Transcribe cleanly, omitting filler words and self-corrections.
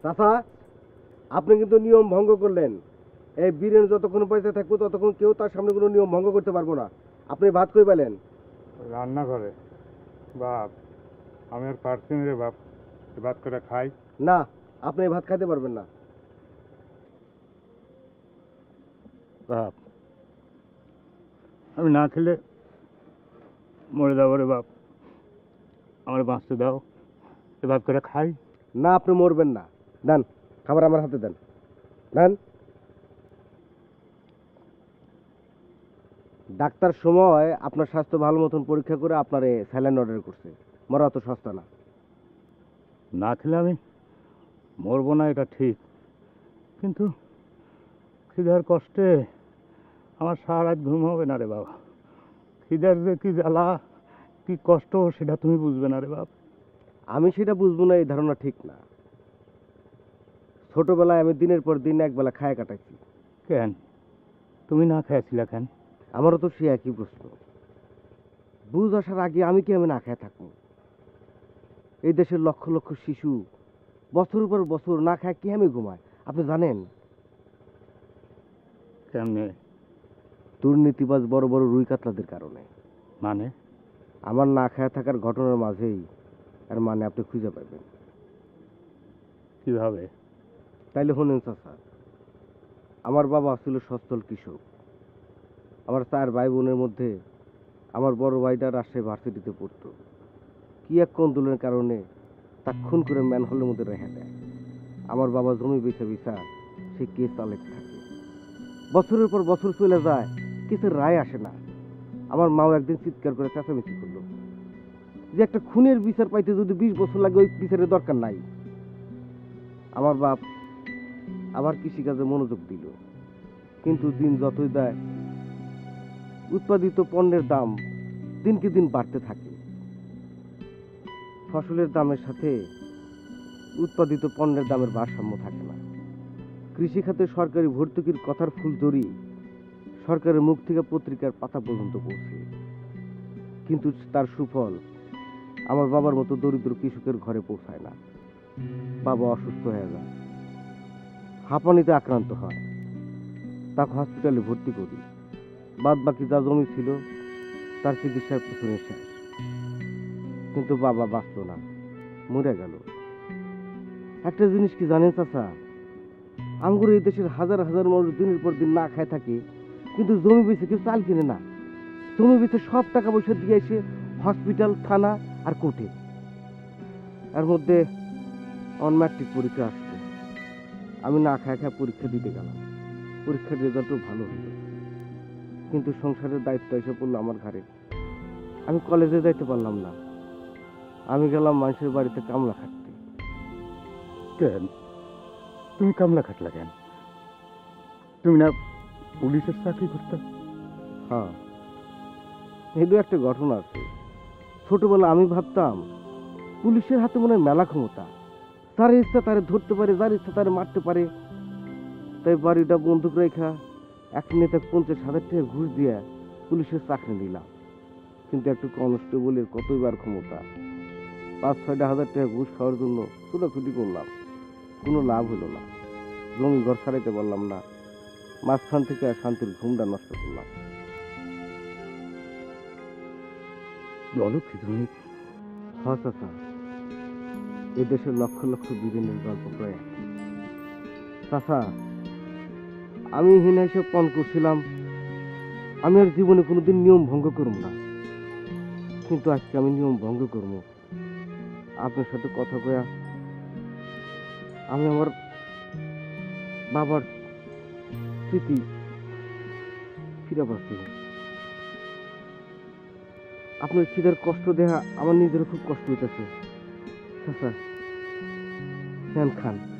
চাচা, আপনি কিন্তু নিয়ম ভঙ্গ করলেন। এই বীরেন যতক্ষণ পয়সা থাকবো ততক্ষণ কেউ তার সামনে কোনো নিয়ম ভঙ্গ করতে পারবো না। আপনি ভাত কই পেলেন? রান্না করে বাপ, আমি আর পারছি না রে বাপ, ভাত করে খাই না, আপনি ভাত খাইতে পারবেন না। বাপ। আমি না খেলে মরে যাবো রে বাপ, আমার বাঁচতে দাও, ভাত করে খাই। না, আপনি মরবেন না। দেন খাবার আমার হাতে দেন, দেন। ডাক্তার সময় আপনার স্বাস্থ্য ভালো মতন পরীক্ষা করে আপনার স্যালাইন অর্ডার করছে। মরা অত সস্তা না। না খেলে আমি মরবো না এটা ঠিক, কিন্তু খিদার কষ্টে আমার সারা রাত ঘুম হবে না রে বাবা। খিদার যে কি জ্বালা, কি কষ্ট, সেটা তুমি বুঝবে না রে বাপ। আমি সেটা বুঝবো না, এই ধারণা ঠিক না। ছোটবেলায় আমি দিনের পর দিন একবেলা খায় কাটাইছি। কেন তুমি না খেয়েছিলা কেন? আমারও তো সে একই প্রশ্ন। বুঝ আসার আগে আমি কি আমি না খেয়ে থাকবো? এই দেশের লক্ষ লক্ষ শিশু বছর পর বছর না খায় কি আমি ঘুমায়, আপনি জানেন? কেমনে? দুর্নীতিবাজ বড় বড় রুই কাতলাদের কারণে। মানে? আমার না খায় থাকার ঘটনার মাঝেই আর মানে আপনি খুঁজে পাবেন। কিভাবে? তাইলে শুনেন চাচা, আমার বাবা ছিল সচ্ছল কৃষক। আমার 4 ভাই বোনের মধ্যে আমার বড় ভাইটা রাজশাহী ভার্সিটিতে পড়তো। কি এক আন্দোলনের কারণে তা খুন করে ম্যানহোলের মধ্যে রেখে দেয়। আমার বাবা জমি বেচা বিচার সে কেস চালাতে থাকে। বছরের পর বছর চলে যায়, কেসের রায় আসে না। আমার মাও একদিন চিৎকার করে চেঁচামেচি করলো যে একটা খুনের বিচার পাইতে যদি 20 বছর লাগে, ওই বিচারের দরকার নাই। আমার বাপ আবার কৃষিকাজে মনোযোগ দিল, কিন্তু দিন যতই দেয় উৎপাদিত পণ্যের দাম দিনকে দিন বাড়তে থাকে। ফসলের দামের সাথে উৎপাদিত পণ্যের দামের ভারসাম্য থাকে না। কৃষি খাতে সরকারি ভর্তুকির কথার ফুলঝুরি সরকারের মুখ থেকে পত্রিকার পাতা পর্যন্ত পৌঁছে, কিন্তু তার সুফল আমার বাবার মতো দরিদ্র কৃষকের ঘরে পৌঁছায় না। বাবা অসুস্থ হয়ে যায়, হাঁপানিতে আক্রান্ত হয়, তাকে হসপিটালে ভর্তি করি। বাদ বাকি যা জমি ছিল তার চিকিৎসার পেছনে শেষ। কিন্তু বাবা বাঁচল না, মরে গেল। একটা জিনিস কি জানেন চাচা, আঙ্গুর এই দেশের হাজার হাজার মানুষ দিনের পর দিন না খায় থাকে, কিন্তু জমি বেচে কেউ চাল কিনে না। জমি বেচে সব টাকা পয়সা দিয়ে এসে হসপিটাল, থানা আর কোর্টে। এর মধ্যে আমার ম্যাট্রিক পরীক্ষা আসছে। আমি না খায় খায় পরীক্ষা দিতে গেলাম। পরীক্ষার রেজাল্টও ভালো হলো, কিন্তু সংসারের দায়িত্ব এসে পড়লো আমার ঘাড়ে। আমি কলেজে যাইতে পারলাম না। আমি গেলাম মানুষের বাড়িতে কামলা খাটতে। কেন তুমি কামলা খাটলা কেন? তুমি না পুলিশের চাকরি করতে? হ্যাঁ, এটাও একটা ঘটনা আছে। ছোটবেলা আমি ভাবতাম পুলিশের হাতে মনে হয় মেলা ক্ষমতা, তার ইচ্ছা তারে ধরতে পারে, যার ইচ্ছা তারে মারতে পারে। তাই বাড়িটা বন্দুক রেখা এক নেতা 50,000 টাকা ঘুষ দিয়ে পুলিশের চাকরি নিলাম। কিন্তু একটু কনস্টেবলের কতবার ক্ষমতা, 5-6 হাজার টাকা ঘুষ খাওয়ার জন্য ছোটাছুটি করলাম, কোনো লাভ হলো না। জমি ঘর ছাড়াইতে পারলাম না, মাঝখান থেকে শান্তির ঘুমটা নষ্ট করলাম। বলো কি তুমি? হ্যাঁ চাচা, এই দেশের লক্ষ লক্ষ বীরেনের গল্প প্রায় একই। চাচা, আমি হিনা হিসেব পণ করছিলাম আমি আর জীবনে কোনোদিন নিয়ম ভঙ্গ করব না, কিন্তু আজকে আমি নিয়ম ভঙ্গ করবো। আপনার সাথে কথা কয়া আমি আমার বাবার স্মৃতি ফিরে পাচ্ছি। আপনার খিদের কষ্ট দেখা আমার নিজেরও খুব কষ্ট হইতেছে। চাচা, নেন খান।